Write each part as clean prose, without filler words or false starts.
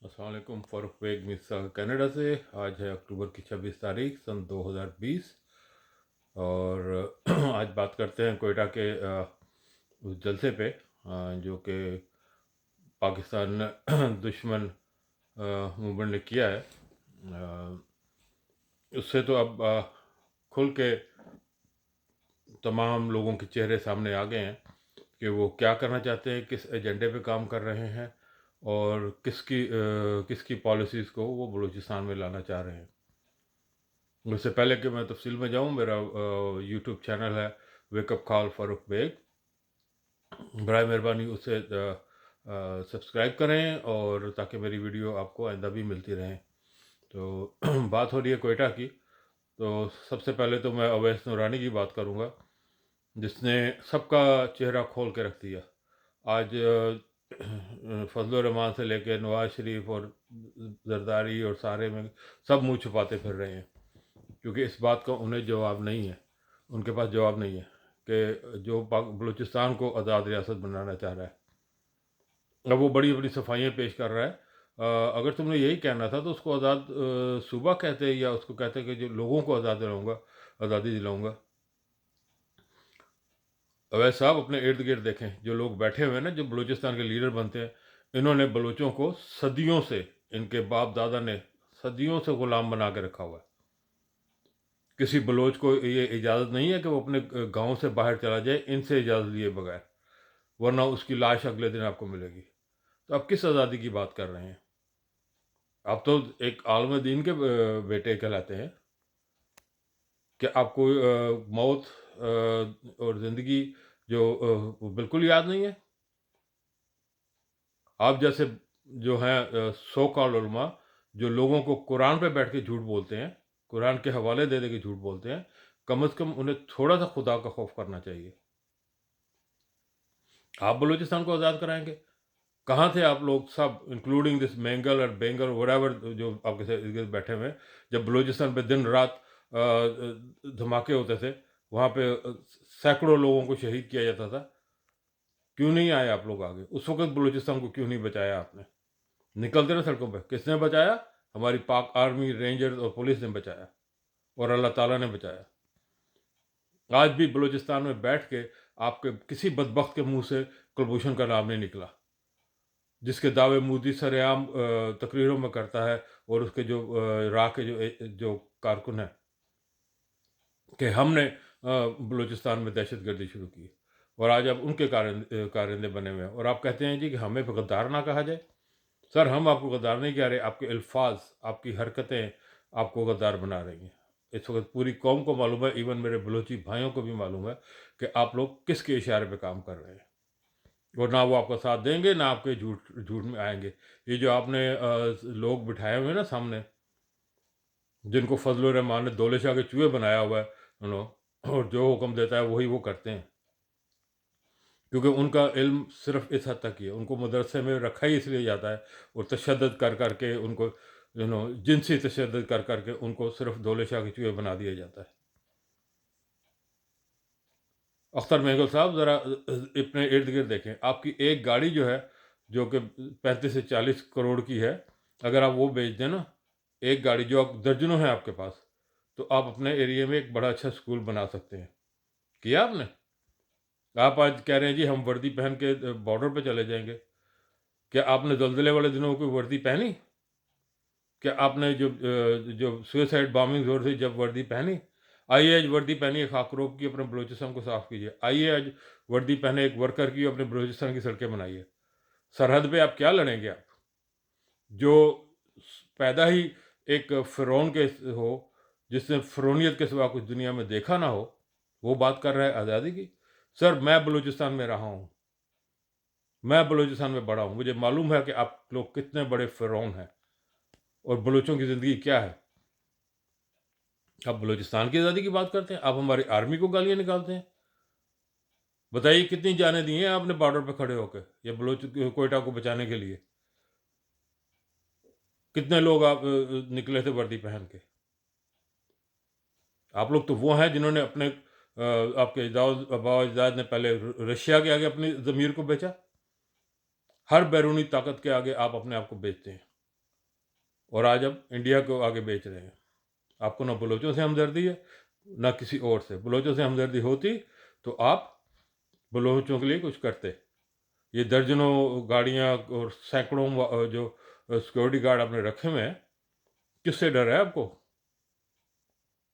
अस्सलाम वालेकुम। Farooq bag मिस्सा Canada से। आज है अक्टूबर की 26 तारीख सन 2020 और आज बात करते हैं कोयटा के उस जलसे पे जो कि पाकिस्तान दुश्मन मूवमेंट ने किया है। उससे तो अब खुल के तमाम लोगों के चेहरे सामने आ गए हैं कि वो क्या करना चाहते हैं, किस एजेंडे पे काम कर रहे हैं और किसकी पॉलिसीज़ को वो बलूचिस्तान में लाना चाह रहे हैं। उससे पहले कि मैं तफसील में जाऊँ, मेरा यूट्यूब चैनल है वेकअप कॉल फ़ारूक बेग। बराए मेहरबानी उसे सब्सक्राइब करें और ताकि मेरी वीडियो आपको आइंदा भी मिलती रहें। तो बात हो रही है कोयटा की। तो सबसे पहले तो मैं अवैस नूरानी की बात करूँगा, जिसने सबका चेहरा खोल के रख दिया। आज फजल रहमान से लेके नवाज शरीफ और जरदारी और सारे में सब मुंह छुपाते फिर रहे हैं, क्योंकि इस बात का उन्हें जवाब नहीं है, उनके पास जवाब नहीं है कि जो बलूचिस्तान को आज़ाद रियासत बनाना चाह रहा है, अब वो बड़ी बड़ी सफाइयाँ पेश कर रहा है। अगर तुमने यही कहना था तो उसको आज़ाद सूबा कहते, या उसको कहते कि जो लोगों को आज़ाद दिलाऊंगा, आज़ादी दिलाऊंगा। अवैध साहब अपने इर्द गिर्द देखें, जो लोग बैठे हुए हैं ना, जो बलूचिस्तान के लीडर बनते हैं, इन्होंने बलूचों को सदियों से, इनके बाप दादा ने सदियों से गुलाम बना के रखा हुआ है। किसी बलोच को ये इजाज़त नहीं है कि वो अपने गांव से बाहर चला जाए इनसे इजाज़त लिए बगैर, वरना उसकी लाश अगले दिन आपको मिलेगी। तो आप किस आज़ादी की बात कर रहे हैं? आप तो एक आलम दीन के बेटे कहलाते हैं कि आपको मौत और ज़िंदगी जो वो बिल्कुल याद नहीं है। आप जैसे जो हैं सो कॉल्ड उलमा, जो लोगों को कुरान पे बैठ के झूठ बोलते हैं, कुरान के हवाले दे दे के झूठ बोलते हैं, कम से कम उन्हें थोड़ा सा खुदा का खौफ करना चाहिए। आप बलूचिस्तान को आज़ाद कराएंगे? कहाँ थे आप लोग सब, इंक्लूडिंग दिस मैंगल और बेंगल वरेवर, जो आपके साथ इर्द गिर्द बैठे हुए हैं, जब बलूचिस्तान पे दिन रात धमाके होते थे, वहाँ पे सैकड़ों लोगों को शहीद किया जाता था, क्यों नहीं आए आप लोग आगे? उस वक्त बलूचिस्तान को क्यों नहीं बचाया आपने? निकलते ना सड़कों पे। किसने बचाया? हमारी पाक आर्मी, रेंजर्स और पुलिस ने बचाया, और अल्लाह ताला ने बचाया। आज भी बलूचिस्तान में बैठ के आपके किसी बदबख्त के मुंह से कुलभूषण का नाम नहीं निकला, जिसके दावे मोदी सरेआम तकरीरों में करता है, और उसके जो रा के जो कारकुन हैं कि हमने बलूचिस्तान में दहशतगर्दी शुरू की, और आज अब उनके कारिंदे बने हुए हैं, और आप कहते हैं जी कि हमें गद्दार ना कहा जाए। सर, हम आपको गद्दार नहीं कह रहे, आपके अल्फाज, आपकी हरकतें आपको गद्दार बना रही हैं। इस वक्त पूरी कौम को मालूम है, इवन मेरे बलूची भाइयों को भी मालूम है कि आप लोग किसके इशारे पे काम कर रहे हैं, और ना वो आपका साथ देंगे, ना आपके झूठ झूठ में आएंगे। ये जो आपने लोग बिठाए हुए हैं ना सामने, जिनको फजल रहमान ने दौले शाह के चूहे बनाया हुआ है, और जो हुक्म देता है वही वो करते हैं, क्योंकि उनका इल्म सिर्फ इस हद तक ही है। उनको मदरसे में रखा ही इसलिए जाता है, और तशद्दुद कर करके उनको, जिनसी तशद्दुद कर करके उनको सिर्फ दौले शाह के चूहे बना दिया जाता है। अख्तर महगल साहब, ज़रा अपने इर्द गिर्द देखें। आपकी एक गाड़ी जो है, जो कि 35 से 40 करोड़ की है, अगर आप वो बेच दें ना, एक गाड़ी जो आप दर्जनों है आपके पास, तो आप अपने एरिया में एक बड़ा अच्छा स्कूल बना सकते हैं। किया आपने? आप आज कह रहे हैं जी हम वर्दी पहन के बॉर्डर पे चले जाएंगे। क्या आपने ज़लज़ले वाले दिनों कोई वर्दी पहनी? क्या आपने जो सुसाइड बॉम्बिंग्स हो रही थी जब वर्दी पहनी? आइए आज वर्दी पहनिए खाकरोब की, अपने बलूचिस्तान को साफ़ कीजिए। आइए आज वर्दी पहने एक वर्कर की, अपने बलूचिस्तान की सड़कें बनाइए। सरहद पे आप क्या लड़ेंगे आप? जो पैदा ही एक फ़िरौन के हो, जिसने फ़िरौनियत के सिवा कुछ दुनिया में देखा ना हो, वो बात कर रहा है आज़ादी की। सर, मैं बलूचिस्तान में रहा हूँ, मैं बलूचिस्तान में बड़ा हूँ, मुझे मालूम है कि आप लोग कितने बड़े फ़िरौन हैं और बलूचों की ज़िंदगी क्या है। आप बलूचिस्तान की आज़ादी की बात करते हैं, आप हमारी आर्मी को गालियाँ निकालते हैं। बताइए कितनी जानें दी हैं आपने बॉर्डर पे खड़े होकर, या कोयटा को बचाने के लिए? कितने लोग आप निकले थे वर्दी पहन के? आप लोग तो वो हैं जिन्होंने अपने आपके आबा अजदाद ने पहले रशिया के आगे अपनी ज़मीर को बेचा। हर बैरूनी ताकत के आगे आप अपने आप को बेचते हैं। اور آج اب انڈیا کو آگے بیچ رہے ہیں. آپ کو نہ بلوچوں سے ہمدردی ہے نہ کسی اور سے. بلوچوں سے ہمدردی ہوتی تو آپ بلوچوں کے لیے کچھ کرتے. یہ درجنوں گاڑیاں اور سینکڑوں جو سیکورٹی گارڈ آپ نے رکھے ہوئے ہیں، کس سے ڈر ہے آپ کو؟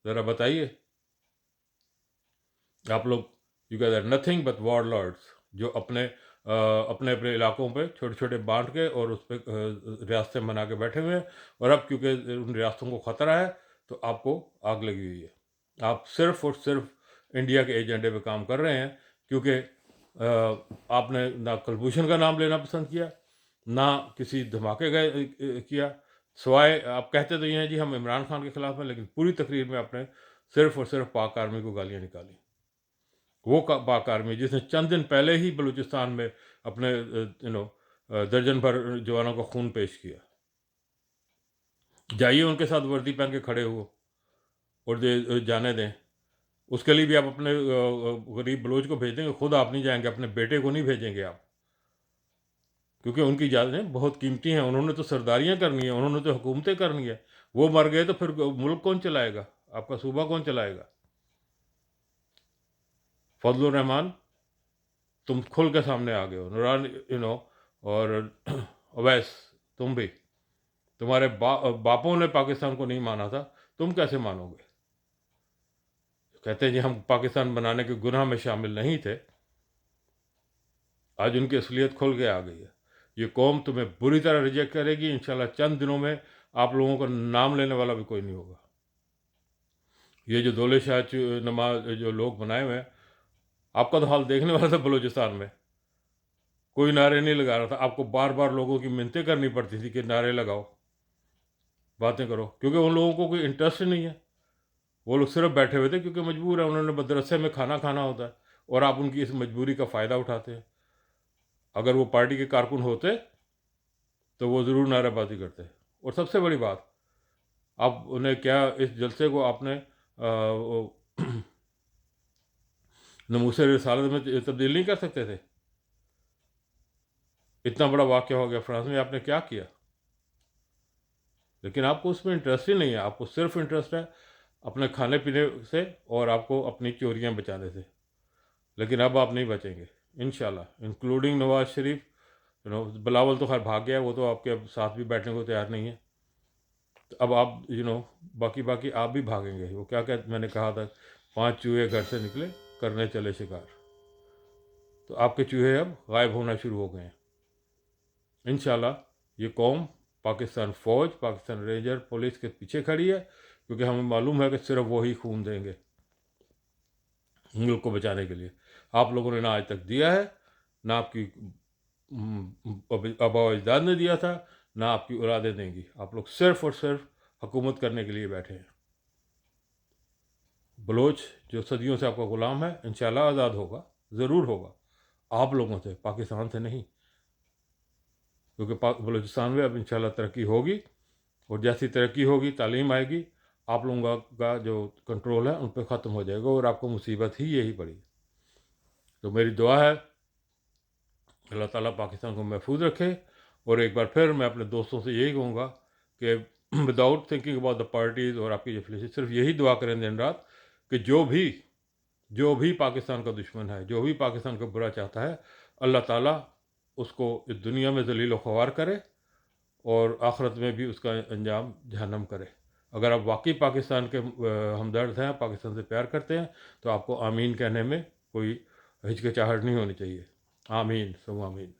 ذرا بتائیے. آپ لوگ you guys are nothing but warlords, جو اپنے اپنے علاقوں پہ چھوٹے چھوٹے بانٹ کے اور اس پہ ریاستیں بنا کے بیٹھے ہوئے ہیں. اور اب کیونکہ ان ریاستوں کو خطرہ ہے تو آپ کو آگ لگی ہوئی ہے. آپ صرف اور صرف انڈیا کے ایجنڈے پہ کام کر رہے ہیں، کیونکہ آپ نے نہ کلبھوشن کا نام لینا پسند کیا، نہ کسی دھماکے کا کیا، سوائے آپ کہتے تو یہ ہیں جی ہم عمران خان کے خلاف ہیں، لیکن پوری تقریر میں آپ نے صرف اور صرف پاک آرمی کو گالیاں نکالی. وہ پاک آرمی جس نے چند دن پہلے ہی بلوچستان میں اپنے درجن بھر جوانوں کو خون پیش کیا. جائیے ان کے ساتھ وردی پہن کے کھڑے ہو اور جانے دیں. اس کے لیے بھی آپ اپنے غریب بلوچ کو بھیج دیں گے، خود آپ نہیں جائیں گے، اپنے بیٹے کو نہیں بھیجیں گے آپ، کیونکہ ان کی اجازتیں بہت قیمتی ہیں. انہوں نے تو سرداریاں کرنی ہیں، انہوں نے تو حکومتیں کرنی ہیں. وہ مر گئے تو پھر ملک کون چلائے گا؟ آپ کا صوبہ کون چلائے گا؟ فضل الرحمان، تم کھل کے سامنے آ گئے ہو. نوران اور اویس، تم بھی، تمہارے باپوں نے پاکستان کو نہیں مانا تھا، تم کیسے مانو گے؟ کہتے ہیں جی ہم پاکستان بنانے کے گناہ میں شامل نہیں تھے. آج ان کی اصلیت کھل کے آ گئی ہے. یہ قوم تمہیں بری طرح ریجیکٹ کرے گی. انشاءاللہ چند دنوں میں آپ لوگوں کا نام لینے والا بھی کوئی نہیں ہوگا. یہ جو دولے شاہ نماز جو لوگ بنائے ہوئے ہیں، آپ کا تو حال دیکھنے والا تھا. بلوچستان میں کوئی نعرے نہیں لگا رہا تھا. آپ کو بار بار لوگوں کی منتیں کرنی پڑتی تھی کہ نعرے لگاؤ، باتیں کرو، کیونکہ ان لوگوں کو کوئی انٹرسٹ نہیں ہے. وہ لوگ صرف بیٹھے ہوئے تھے کیونکہ مجبور ہیں، انہوں نے مدرسے میں کھانا کھانا ہوتا ہے، اور آپ ان کی اس مجبوری کا فائدہ اٹھاتے ہیں. اگر وہ پارٹی کے کارکن ہوتے تو وہ ضرور نعرہ بازی کرتے. اور سب سے بڑی بات، آپ انہیں کیا اس جلسے کو آپ نے ناموس رسالت میں تبدیل نہیں کر سکتے تھے؟ اتنا بڑا واقعہ ہو گیا فرانس میں، آپ نے کیا کیا؟ لیکن آپ کو اس میں انٹرسٹ ہی نہیں ہے. آپ کو صرف انٹرسٹ ہے اپنے کھانے پینے سے اور آپ کو اپنی چوریاں بچانے سے. لیکن اب آپ نہیں بچیں گے انشاءاللہ، انکلوڈنگ نواز شریف. بلاول تو خیر بھاگ گیا، وہ تو آپ کے ساتھ بھی بیٹھنے کو تیار نہیں ہے. تو اب آپ باقی آپ بھی بھاگیں گے. وہ کیا میں نے کہا تھا، 5 چوہے گھر سے نکلے کرنے چلے شکار. تو آپ کے چوہے اب غائب ہونا شروع ہو گئے ہیں. انشاءاللہ یہ قوم پاکستان فوج، پاکستان رینجر، پولیس کے پیچھے کھڑی ہے، کیونکہ ہمیں معلوم ہے کہ صرف وہی خون دیں گے ملک کو بچانے کے لیے. آپ لوگوں نے نہ آج تک دیا ہے، نہ آپ کی آبا و اجداد نے دیا تھا، نہ آپ کی اولادیں دیں گی. آپ لوگ صرف اور صرف حکومت کرنے کے لیے بیٹھے ہیں. بلوچ جو صدیوں سے آپ کا غلام ہے، انشاءاللہ آزاد ہوگا، ضرور ہوگا، آپ لوگوں سے، پاکستان سے نہیں. کیونکہ بلوچستان میں اب انشاءاللہ ترقی ہوگی، اور جیسی ترقی ہوگی، تعلیم آئے گی، آپ لوگوں کا جو کنٹرول ہے ان پہ ختم ہو جائے گا، اور آپ کو مصیبت ہی یہی پڑی. تو میری دعا ہے اللہ تعالیٰ پاکستان کو محفوظ رکھے. اور ایک بار پھر میں اپنے دوستوں سے یہی کہوں گا کہ without thinking about the parties اور آپ کی جو فلیشن، صرف یہی دعا کریں دن رات کہ جو بھی پاکستان کا دشمن ہے، جو بھی پاکستان کا برا چاہتا ہے، اللہ تعالیٰ اس کو اس دنیا میں ذلیل و خوار کرے اور آخرت میں بھی اس کا انجام جہنم کرے. اگر آپ واقعی پاکستان کے ہمدرد ہیں، پاکستان سے پیار کرتے ہیں، تو آپ کو آمین کہنے میں کوئی ہچکچاہٹ نہیں ہونی چاہیے. آمین ثم آمین.